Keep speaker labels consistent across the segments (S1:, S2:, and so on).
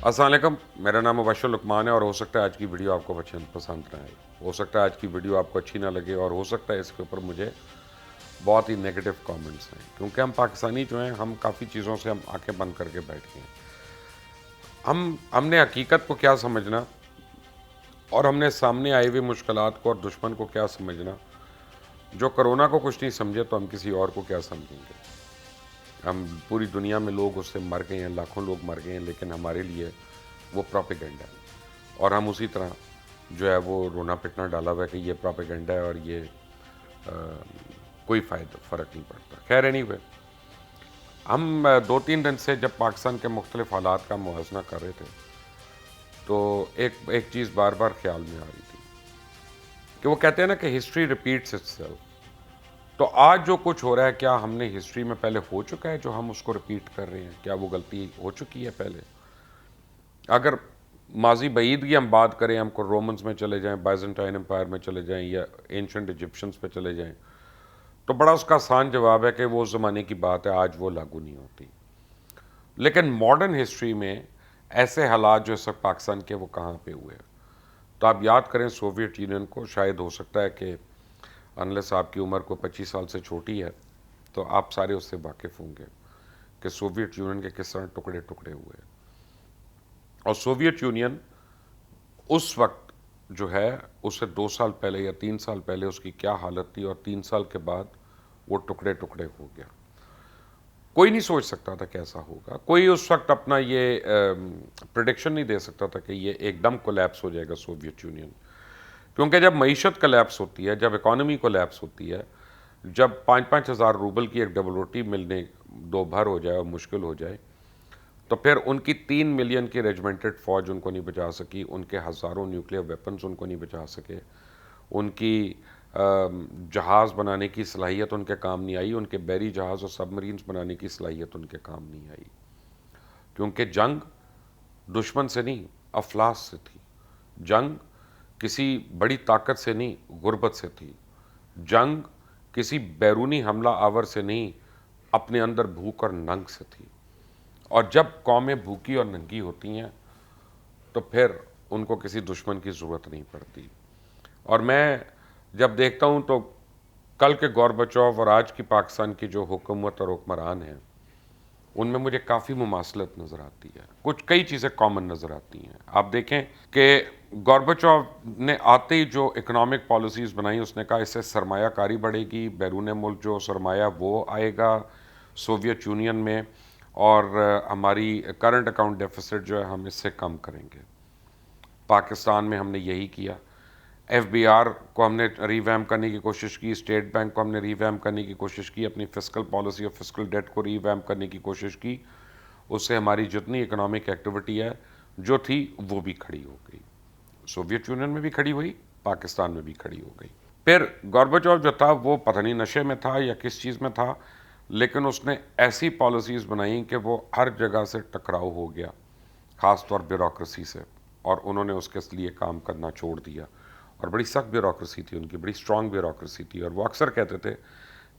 S1: السلام علیکم، میرا نام مبشر لقمان ہے اور ہو سکتا ہے آج کی ویڈیو آپ کو پسند نہ آئے، ہو سکتا ہے آج کی ویڈیو آپ کو اچھی نہ لگے اور ہو سکتا ہے اس کے اوپر مجھے بہت ہی نیگیٹو کامنٹس ہیں، کیونکہ ہم پاکستانی جو ہیں ہم کافی چیزوں سے ہم آنکھیں بند کر کے بیٹھ گئے ہیں۔ ہم نے حقیقت کو کیا سمجھنا اور ہم نے سامنے آئی ہوئی مشکلات کو اور دشمن کو کیا سمجھنا۔ جو کرونا کو کچھ نہیں سمجھے تو ہم کسی اور کو کیا سمجھیں گے۔ ہم پوری دنیا میں لوگ اس سے مر گئے ہیں، لاکھوں لوگ مر گئے ہیں، لیکن ہمارے لیے وہ پروپیگنڈا ہے اور ہم اسی طرح جو ہے وہ رونا پٹنا ڈالا ہوا ہے کہ یہ پروپیگنڈا ہے اور یہ کوئی فرق نہیں پڑتا۔ خیر اینیوے، ہم 2-3 دن سے جب پاکستان کے مختلف حالات کا موازنہ کر رہے تھے تو ایک چیز بار بار خیال میں آ رہی تھی کہ وہ کہتے ہیں نا کہ ہسٹری ریپیٹس اٹ سیلف۔ تو آج جو کچھ ہو رہا ہے کیا ہم نے ہسٹری میں پہلے ہو چکا ہے جو ہم اس کو ریپیٹ کر رہے ہیں؟ کیا وہ غلطی ہو چکی ہے پہلے؟ اگر ماضی بعید کی ہم بات کریں، ہم کو رومنز میں چلے جائیں، بائزنٹائن امپائر میں چلے جائیں یا اینشنٹ ایجپشنز پہ چلے جائیں، تو بڑا اس کا آسان جواب ہے کہ وہ زمانے کی بات ہے، آج وہ لاگو نہیں ہوتی۔ لیکن ماڈرن ہسٹری میں ایسے حالات جو اس وقت پاکستان کے وہ کہاں پہ ہوئے؟ تو آپ یاد کریں سوویت یونین کو، شاید ہو سکتا ہے کہ انلیس آپ کی عمر کو 25 سال سے چھوٹی ہے تو آپ سارے اس سے واقف ہوں گے کہ سوویت یونین کے کس طرح ٹکڑے ٹکڑے ہوئے۔ اور سوویت یونین اس وقت جو ہے اس سے 2 سال پہلے یا 3 سال پہلے اس کی کیا حالت تھی اور 3 سال کے بعد وہ ٹکڑے ٹکڑے ہو گیا۔ کوئی نہیں سوچ سکتا تھا کیسا ہوگا، کوئی اس وقت اپنا یہ پریڈکشن نہیں دے سکتا تھا کہ یہ ایک دم کولیپس ہو جائے گا سوویت یونین، کیونکہ جب معیشت کولیپس ہوتی ہے، جب اکانومی کولیپس ہوتی ہے، جب 5-5 ہزار روبل کی ایک ڈبل روٹی ملنے دو بھر ہو جائے اور مشکل ہو جائے، تو پھر ان کی 3 ملین کی ریجمنٹڈ فوج ان کو نہیں بچا سکی، ان کے ہزاروں نیوکلیر ویپنز ان کو نہیں بچا سکے، ان کی جہاز بنانے کی صلاحیت ان کے کام نہیں آئی، ان کے بحری جہاز اور سب مرینز بنانے کی صلاحیت ان کے کام نہیں آئی، کیونکہ جنگ دشمن سے نہیں افلاس سے تھی، جنگ کسی بڑی طاقت سے نہیں غربت سے تھی، جنگ کسی بیرونی حملہ آور سے نہیں اپنے اندر بھوک اور ننگ سے تھی۔ اور جب قومیں بھوکی اور ننگی ہوتی ہیں تو پھر ان کو کسی دشمن کی ضرورت نہیں پڑتی۔ اور میں جب دیکھتا ہوں تو کل کے گورباچوف اور آج کی پاکستان کی جو حکومت اور حکمران ہیں ان میں مجھے کافی مماثلت نظر آتی ہے، کئی چیزیں کامن نظر آتی ہیں۔ آپ دیکھیں کہ گورباچوف نے آتے ہی جو اکنامک پالیسیز بنائی، اس نے کہا اس سے سرمایہ کاری بڑھے گی، بیرون ملک جو سرمایہ وہ آئے گا سوویت یونین میں، اور ہماری کرنٹ اکاؤنٹ ڈیفیسٹ جو ہے ہم اس سے کم کریں گے۔ پاکستان میں ہم نے یہی کیا، ایف بی آر کو ہم نے ریویم کرنے کی کوشش کی، اسٹیٹ بینک کو ہم نے ریویم کرنے کی کوشش کی، اپنی فسکل پالیسی اور فسکل ڈیٹ کو ریویم کرنے کی کوشش کی، اس سے ہماری جتنی اکنامک ایکٹیویٹی ہے جو تھی وہ بھی کھڑی ہو گئی، سوویت یونین میں بھی کھڑی ہوئی، پاکستان میں بھی کھڑی ہو گئی۔ پھر گورباچوف جو تھا وہ پتہ نہیں نشے میں تھا یا کس چیز میں تھا، لیکن اس نے ایسی پالیسیز بنائیں کہ وہ ہر جگہ سے ٹکراؤ ہو گیا، خاص طور بیوروکریسی سے، اور انہوں نے اس کے لیے کام کرنا چھوڑ دیا، اور بڑی سخت بیوروکریسی تھی ان کی، بڑی سٹرانگ بیوروکریسی تھی، اور وہ اکثر کہتے تھے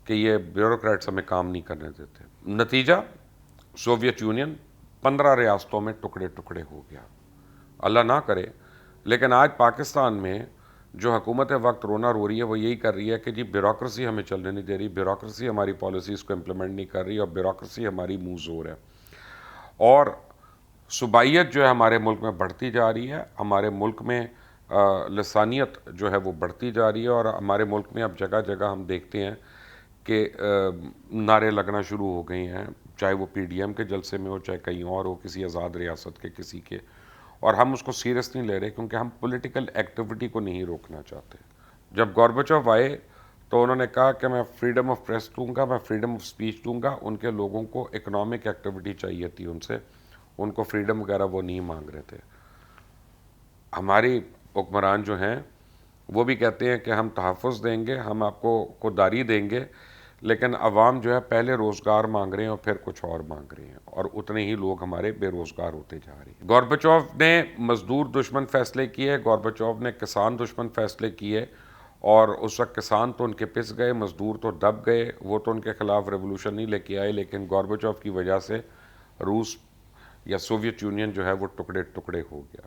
S1: کہ یہ بیوروکریٹس ہمیں کام نہیں کرنے دیتے۔ نتیجہ سوویت یونین 15 ریاستوں میں ٹکڑے ٹکڑے ہو گیا۔ اللہ نہ کرے لیکن آج پاکستان میں جو حکومت وقت رونا رو رہی ہے وہ یہی کر رہی ہے کہ جی بیوروکریسی ہمیں چلنے نہیں دے رہی، بیوروکریسی ہماری پالیسیز کو امپلیمنٹ نہیں کر رہی، اور بیوروکریسی ہماری منہ زور ہے، اور صوبائیت جو ہے ہمارے ملک میں بڑھتی جا رہی ہے، ہمارے ملک میں لسانیت جو ہے وہ بڑھتی جا رہی ہے، اور ہمارے ملک میں اب جگہ جگہ ہم دیکھتے ہیں کہ نعرے لگنا شروع ہو گئے ہیں، چاہے وہ پی ڈی ایم کے جلسے میں ہو، چاہے کہیں اور ہو، کسی آزاد ریاست کے کسی کے، اور ہم اس کو سیریس نہیں لے رہے کیونکہ ہم پولیٹیکل ایکٹیویٹی کو نہیں روکنا چاہتے۔ جب گورباچوف آئے تو انہوں نے کہا کہ میں فریڈم آف پریس دوں گا، میں فریڈم آف سپیچ دوں گا، ان کے لوگوں کو اکنامک ایکٹیویٹی چاہیے تھی ان سے، ان کو فریڈم وغیرہ وہ نہیں مانگ رہے تھے۔ ہماری حکمران جو ہیں وہ بھی کہتے ہیں کہ ہم تحفظ دیں گے، ہم آپ کو داری دیں گے، لیکن عوام جو ہے پہلے روزگار مانگ رہے ہیں اور پھر کچھ اور مانگ رہے ہیں، اور اتنے ہی لوگ ہمارے بے روزگار ہوتے جا رہے ہیں۔ گورباچوف نے مزدور دشمن فیصلے کیے، گورباچوف نے کسان دشمن فیصلے کیے، اور اس وقت کسان تو ان کے پس گئے، مزدور تو دب گئے، وہ تو ان کے خلاف ریولوشن نہیں لے کے آئے، لیکن گورباچوف کی وجہ سے روس یا سوویت یونین جو ہے وہ ٹکڑے ٹکڑے ہو گیا.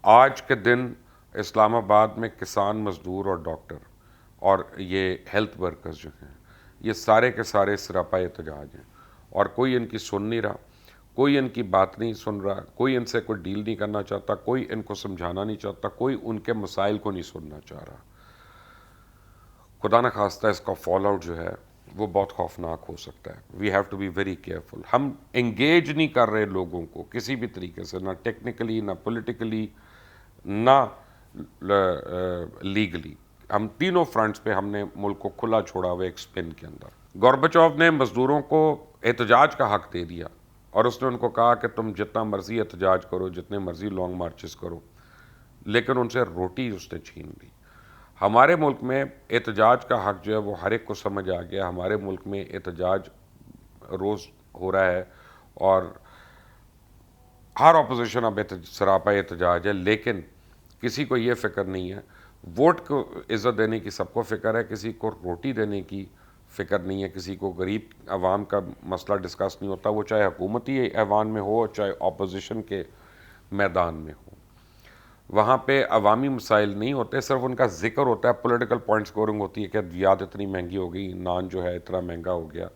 S1: آج کے دن اسلام آباد میں کسان، مزدور اور ڈاکٹر اور یہ ہیلتھ ورکرز جو ہیں یہ سارے کے سارے سراپا احتجاج ہیں، اور کوئی ان کی سن نہیں رہا، کوئی ان کی بات نہیں سن رہا، کوئی ان سے کوئی ڈیل نہیں کرنا چاہتا، کوئی ان کو سمجھانا نہیں چاہتا، کوئی ان کے مسائل کو نہیں سننا چاہ رہا. خدا نہ خواستہ اس کا فال آؤٹ جو ہے وہ بہت خوفناک ہو سکتا ہے. We have to be very careful. ہم انگیج نہیں کر رہے لوگوں کو کسی بھی طریقے سے، نہ ٹیکنیکلی، نہ پولیٹیکلی، نہ لیگلی. ہم تینوں فرنٹس پہ ہم نے ملک کو کھلا چھوڑا ہوا ایک سپن کے اندر. گورباچوف نے مزدوروں کو احتجاج کا حق دے دیا اور اس نے ان کو کہا کہ تم جتنا مرضی احتجاج کرو، جتنے مرضی لانگ مارچز کرو، لیکن ان سے روٹی اس نے چھین لی. ہمارے ملک میں احتجاج کا حق جو ہے وہ ہر ایک کو سمجھ آ گیا. ہمارے ملک میں احتجاج روز ہو رہا ہے اور ہر اپوزیشن اب سراپا احتجاج ہے، لیکن کسی کو یہ فکر نہیں ہے. ووٹ کو عزت دینے کی سب کو فکر ہے، کسی کو روٹی دینے کی فکر نہیں ہے، کسی کو غریب عوام کا مسئلہ ڈسکس نہیں ہوتا، وہ چاہے حکومتی ایوان میں ہو چاہے اپوزیشن کے میدان میں ہو. وہاں پہ عوامی مسائل نہیں ہوتے، صرف ان کا ذکر ہوتا ہے، پولیٹیکل پوائنٹ سکورنگ ہوتی ہے کہ ادویات اتنی مہنگی ہو گئی، نان جو ہے اتنا مہنگا ہو گیا،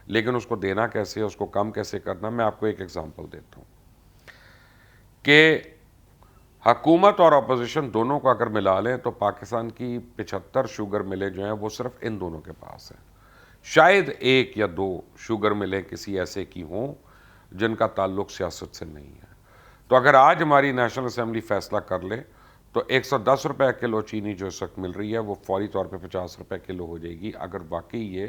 S1: لیکن اس کو دینا کیسے، اس کو کم کیسے کرنا. میں آپ کو ایک ایگزامپل دیتا ہوں کہ حکومت اور اپوزیشن دونوں کو اگر ملا لیں تو پاکستان کی 75 شوگر ملیں جو ہیں وہ صرف ان دونوں کے پاس ہیں. شاید ایک یا دو شوگر ملیں کسی ایسے کی ہوں جن کا تعلق سیاست سے نہیں ہے. تو اگر آج ہماری نیشنل اسمبلی فیصلہ کر لے تو 110 روپے کلو چینی جو اس وقت مل رہی ہے وہ فوری طور پہ 50 روپے کلو ہو جائے گی اگر واقعی یہ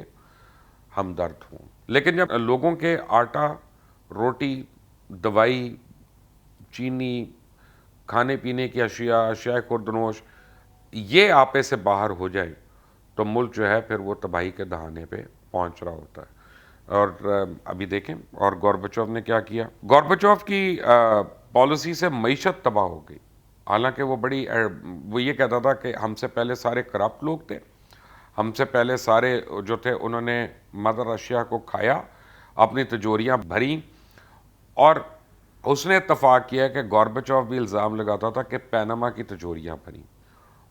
S1: ہمدرد ہوں. لیکن جب لوگوں کے آٹا، روٹی، دوائی، چینی، کھانے پینے کی اشیاء خوردنوش یہ آپے سے باہر ہو جائے تو ملک جو ہے پھر وہ تباہی کے دہانے پہ پہنچ رہا ہوتا ہے. اور ابھی دیکھیں اور گورباچوف نے کیا کیا. گورباچوف کی پالیسی سے معیشت تباہ ہو گئی. حالانکہ وہ یہ کہتا تھا کہ ہم سے پہلے سارے کرپٹ لوگ تھے، ہم سے پہلے سارے جو تھے انہوں نے مدر رشیا کو کھایا، اپنی تجوریاں بھریں. اور اس نے اتفاق کیا کہ گورباچوف بھی الزام لگاتا تھا کہ پیناما کی تجوریاں بھریں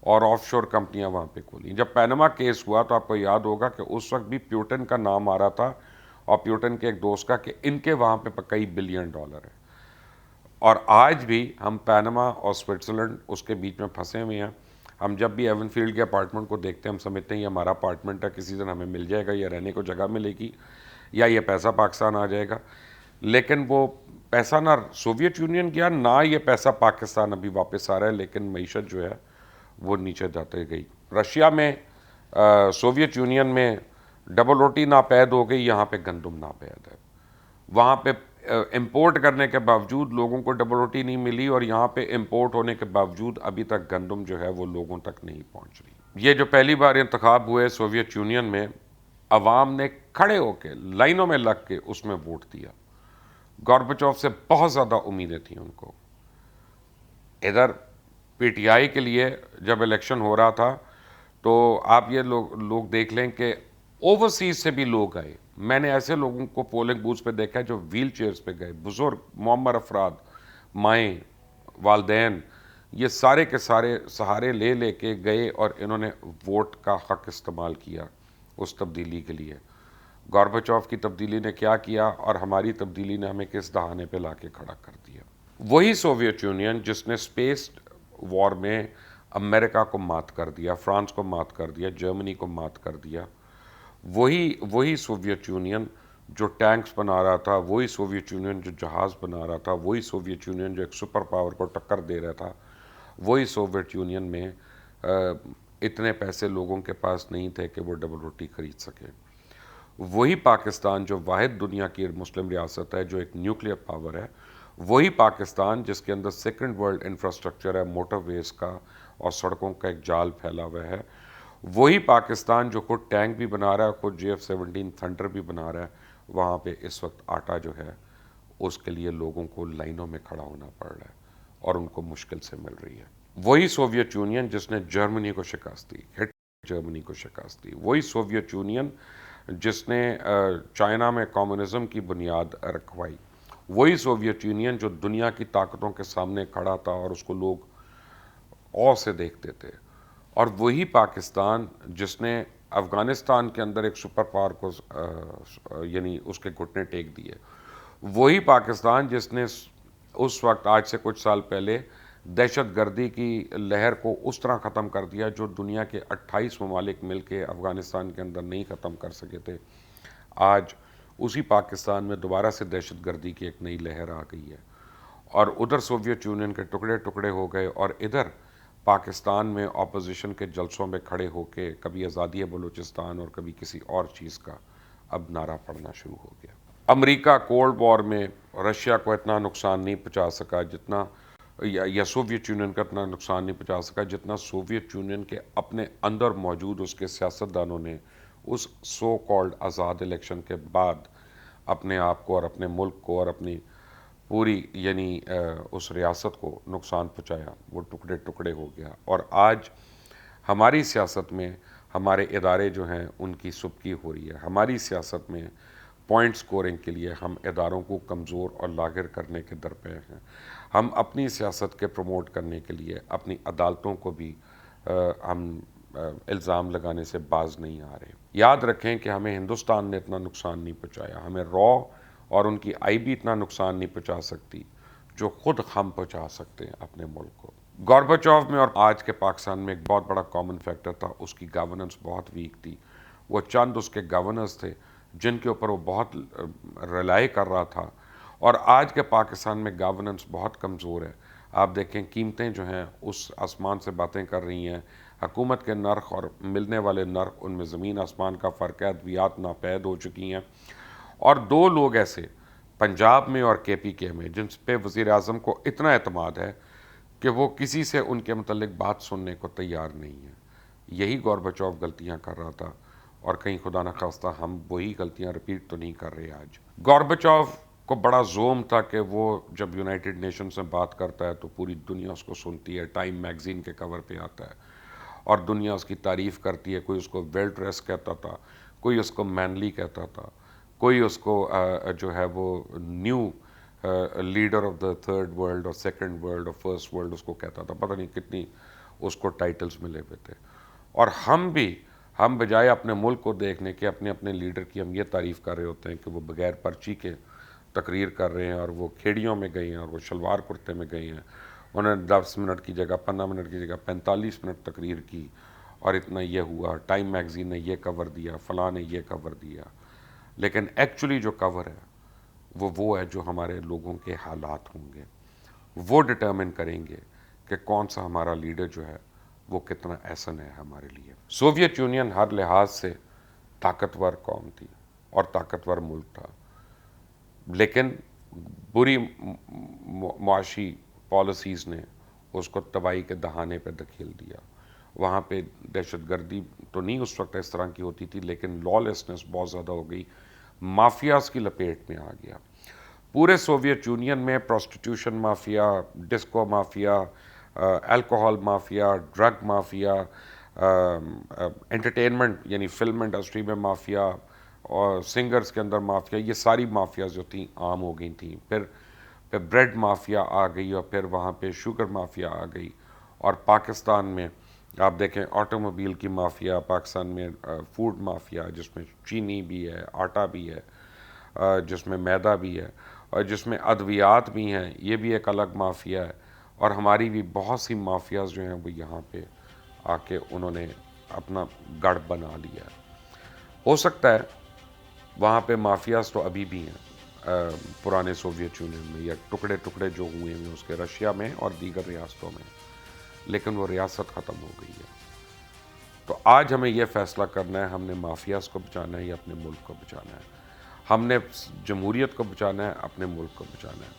S1: اور آف شور کمپنیاں وہاں پہ کھولیں. جب پیناما کیس ہوا تو آپ کو یاد ہوگا کہ اس وقت بھی پیوٹن کا نام آ رہا تھا اور پیوٹن کے ایک دوست کا کہ ان کے وہاں پہ کئی بلین ڈالر ہے. اور آج بھی ہم پیناما اور سوئٹزرلینڈ اس کے بیچ میں پھنسے ہوئے ہیں. ہم جب بھی ایون فیلڈ کے اپارٹمنٹ کو دیکھتے ہیں ہم سمجھتے ہیں یہ ہمارا اپارٹمنٹ ہے، کسی دن ہمیں مل جائے گا، یا رہنے کو جگہ ملے گی، یا یہ پیسہ پاکستان آ جائے گا. لیکن وہ پیسہ نہ سوویت یونین گیا، نہ یہ پیسہ پاکستان ابھی واپس آ رہا ہے، لیکن معیشت جو ہے وہ نیچے جاتے گئی. رشیا میں، سوویت یونین میں ڈبل روٹی ناپید ہو گئی، یہاں پہ گندم ناپید ہے. وہاں پہ امپورٹ کرنے کے باوجود لوگوں کو ڈبل روٹی نہیں ملی، اور یہاں پہ امپورٹ ہونے کے باوجود ابھی تک گندم جو ہے وہ لوگوں تک نہیں پہنچ رہی. یہ جو پہلی بار انتخاب ہوئے سوویت یونین میں، عوام نے کھڑے ہو کے لائنوں میں لگ کے اس میں ووٹ دیا. گورباچوف سے بہت زیادہ امیدیں تھیں ان کو. ادھر پی ٹی آئی کے لیے جب الیکشن ہو رہا تھا تو آپ یہ لوگ دیکھ لیں کہ اوورسیز سے بھی لوگ آئے. میں نے ایسے لوگوں کو پولنگ بوتھ پہ دیکھا جو ویل چیئرز پہ گئے، بزرگ معمر افراد، مائیں، والدین، یہ سارے کے سارے سہارے لے کے گئے اور انہوں نے ووٹ کا حق استعمال کیا اس تبدیلی کے لیے. گورباچوف کی تبدیلی نے کیا کیا اور ہماری تبدیلی نے ہمیں کس دہانے پہ لا کے کھڑا کر دیا. وہی سوویت یونین جس نے اسپیس وار میں امریکہ کو مات کر دیا، فرانس کو مات کر دیا، جرمنی کو مات کر دیا، وہی سوویت یونین جو ٹینکس بنا رہا تھا، وہی سوویت یونین جو جہاز بنا رہا تھا، وہی سوویت یونین جو ایک سپر پاور کو ٹکر دے رہا تھا، وہی سوویت یونین میں اتنے پیسے لوگوں کے پاس نہیں تھے کہ وہ ڈبل روٹی خرید سکے. وہی پاکستان جو واحد دنیا کی مسلم ریاست ہے جو ایک نیوکلیئر پاور ہے، وہی پاکستان جس کے اندر سیکنڈ ورلڈ انفراسٹرکچر ہے، موٹر ویز کا اور سڑکوں کا ایک جال پھیلا ہوا ہے، وہی پاکستان جو خود ٹینک بھی بنا رہا ہے، خود JF-17 تھنڈر بھی بنا رہا ہے. وہاں پہ اس وقت آٹا جو ہے اس کے لیے لوگوں کو لائنوں میں کھڑا ہونا پڑ رہا ہے اور ان کو مشکل سے مل رہی ہے. وہی سوویت یونین جس نے جرمنی کو شکست دی، جرمنی کو شکست دی، وہی سوویت یونین جس نے چائنا میں کمیونزم کی بنیاد رکھوائی، وہی سوویت یونین جو دنیا کی طاقتوں کے سامنے کھڑا تھا اور اس کو لوگ او سے دیکھتے تھے، اور وہی پاکستان جس نے افغانستان کے اندر ایک سپر پاور کو یعنی اس کے گھٹنے ٹیک دیے، وہی پاکستان جس نے اس وقت آج سے کچھ سال پہلے دہشت گردی کی لہر کو اس طرح ختم کر دیا جو دنیا کے 28 ممالک مل کے افغانستان کے اندر نہیں ختم کر سکے تھے۔ آج اسی پاکستان میں دوبارہ سے دہشت گردی کی ایک نئی لہر آ گئی ہے، اور ادھر سوویت یونین کے ٹکڑے ٹکڑے ہو گئے، اور ادھر پاکستان میں اپوزیشن کے جلسوں میں کھڑے ہو کے کبھی آزادی بلوچستان اور کبھی کسی اور چیز کا اب نعرہ پڑنا شروع ہو گیا۔ امریکہ کولڈ وار میں رشیا کو اتنا نقصان نہیں پہنچا سکا جتنا، یا سوویت یونین کا اتنا نقصان نہیں پہنچا سکا جتنا سوویت یونین کے اپنے اندر موجود اس کے سیاستدانوں نے اس سو کالڈ آزاد الیکشن کے بعد اپنے آپ کو اور اپنے ملک کو اور اپنی پوری یعنی اس ریاست کو نقصان پہنچایا۔ وہ ٹکڑے ٹکڑے ہو گیا، اور آج ہماری سیاست میں ہمارے ادارے جو ہیں ان کی سبکی ہو رہی ہے۔ ہماری سیاست میں پوائنٹ سکورنگ کے لیے ہم اداروں کو کمزور اور لاغر کرنے کے درپے ہیں۔ ہم اپنی سیاست کے پروموٹ کرنے کے لیے اپنی عدالتوں کو بھی ہم الزام لگانے سے باز نہیں آ رہے۔ یاد رکھیں کہ ہمیں ہندوستان نے اتنا نقصان نہیں پہنچایا، ہمیں را اور ان کی آئی بھی اتنا نقصان نہیں پہنچا سکتی جو خود ہم پہنچا سکتے ہیں اپنے ملک کو۔ گورباچوف میں اور آج کے پاکستان میں ایک بہت بڑا کامن فیکٹر تھا، اس کی گورننس بہت ویک تھی۔ وہ چند اس کے گورنرز تھے جن کے اوپر وہ بہت ریلائی کر رہا تھا، اور آج کے پاکستان میں گورننس بہت کمزور ہے۔ آپ دیکھیں قیمتیں جو ہیں اس آسمان سے باتیں کر رہی ہیں، حکومت کے نرخ اور ملنے والے نرخ ان میں زمین آسمان کا فرق ہے، ادویات ناپید ہو چکی ہیں، اور دو لوگ ایسے پنجاب میں اور کے پی کے میں جن پہ وزیر اعظم کو اتنا اعتماد ہے کہ وہ کسی سے ان کے متعلق بات سننے کو تیار نہیں ہے۔ یہی گورباچوف غلطیاں کر رہا تھا، اور کہیں خدا نہ خواستہ ہم وہی غلطیاں رپیٹ تو نہیں کر رہے آج۔ گورباچوف کو بڑا زوم تھا کہ وہ جب یونائٹڈ نیشن سے بات کرتا ہے تو پوری دنیا اس کو سنتی ہے، ٹائم میگزین کے کور پہ آتا ہے اور دنیا اس کی تعریف کرتی ہے۔ کوئی اس کو ویل ڈریس کہتا تھا، کوئی اس کو مینلی کہتا تھا، کوئی اس کو جو ہے وہ new leader of the third world اور سیکنڈ ورلڈ اور فرسٹ ورلڈ اس کو کہتا تھا، پتہ نہیں کتنی اس کو ٹائٹلز ملے ہوئے تھے۔ اور ہم بجائے اپنے ملک کو دیکھنے کے اپنے اپنے لیڈر کی ہم یہ تعریف کر رہے ہوتے ہیں کہ وہ بغیر پرچی کے تقریر کر رہے ہیں، اور وہ کھیڑیوں میں گئے ہیں، اور وہ شلوار کرتے میں گئے ہیں، انہوں نے 10 منٹ کی جگہ 15 منٹ کی جگہ 45 منٹ تقریر کی، اور اتنا یہ ہوا، ٹائم میگزین نے یہ کور دیا، فلاں نے یہ کور دیا۔ لیکن ایکچولی جو کور ہے وہ ہے جو ہمارے لوگوں کے حالات ہوں گے، وہ ڈٹرمن کریں گے کہ کون سا ہمارا لیڈر جو ہے وہ کتنا احسن ہے ہمارے لیے۔ سوویت یونین ہر لحاظ سے طاقتور قوم تھی اور طاقتور ملک تھا، لیکن بری معاشی پالیسیز نے اس کو تباہی کے دہانے پہ دھکیل دیا۔ وہاں پہ دہشت گردی تو نہیں اس وقت اس طرح کی ہوتی تھی، لیکن لا لیسنس بہت زیادہ ہو گئی، مافیاز کی لپیٹ میں آ گیا۔ پورے سوویت یونین میں prostitution mafia, disco mafia, alcohol mafia, drug mafia, entertainment یعنی فلم انڈسٹری میں مافیا، اور سنگرز کے اندر مافیا، یہ ساری مافیاز جو تھیں عام ہو گئی تھیں۔ پھر بریڈ مافیا آ گئی، اور پھر وہاں پہ شوگر مافیا آ گئی، اور پاکستان میں آپ دیکھیں آٹو موبیل کی مافیا، پاکستان میں فوڈ مافیا جس میں چینی بھی ہے، آٹا بھی ہے، جس میں میدا بھی ہے، اور جس میں ادویات بھی ہیں، یہ بھی ایک الگ مافیا ہے۔ اور ہماری بھی بہت سی مافیاز جو ہیں وہ یہاں پہ آ کے انہوں نے اپنا گڑھ بنا لیا ہے۔ ہو سکتا ہے وہاں پہ مافیاز تو ابھی بھی ہیں پرانے سوویت یونین میں، یا ٹکڑے ٹکڑے جو ہوئے ہیں اس کے رشیا میں اور دیگر ریاستوں میں، لیکن وہ ریاست ختم ہو گئی ہے۔ تو آج ہمیں یہ فیصلہ کرنا ہے، ہم نے مافیاز کو بچانا ہے یا اپنے ملک کو بچانا ہے؟ ہم نے جمہوریت کو بچانا ہے، اپنے ملک کو بچانا ہے؟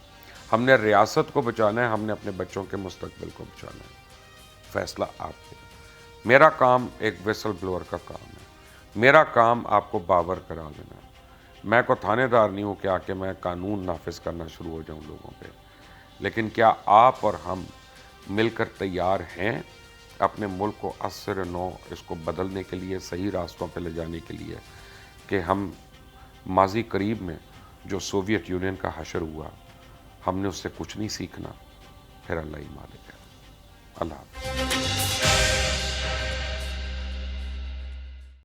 S1: ہم نے ریاست کو بچانا ہے، ہم نے اپنے بچوں کے مستقبل کو بچانا ہے؟ فیصلہ آپ پہ۔ میرا کام ایک ویسل بلور کا کام ہے، میرا کام آپ کو باور کرا دینا ہے۔ میں کو تھانے دار نہیں ہوں کہ آ کے میں قانون نافذ کرنا شروع ہو جاؤں لوگوں پہ، لیکن کیا آپ اور ہم مل کر تیار ہیں اپنے ملک کو اثر نو اس کو بدلنے کے لیے، صحیح راستوں پہ لے جانے کے لیے، کہ ہم ماضی قریب میں جو سوویت یونین کا حشر ہوا ہم نے اس سے کچھ نہیں سیکھنا، پھر اللہ ہی مالک ہے۔ اللہ حافظ۔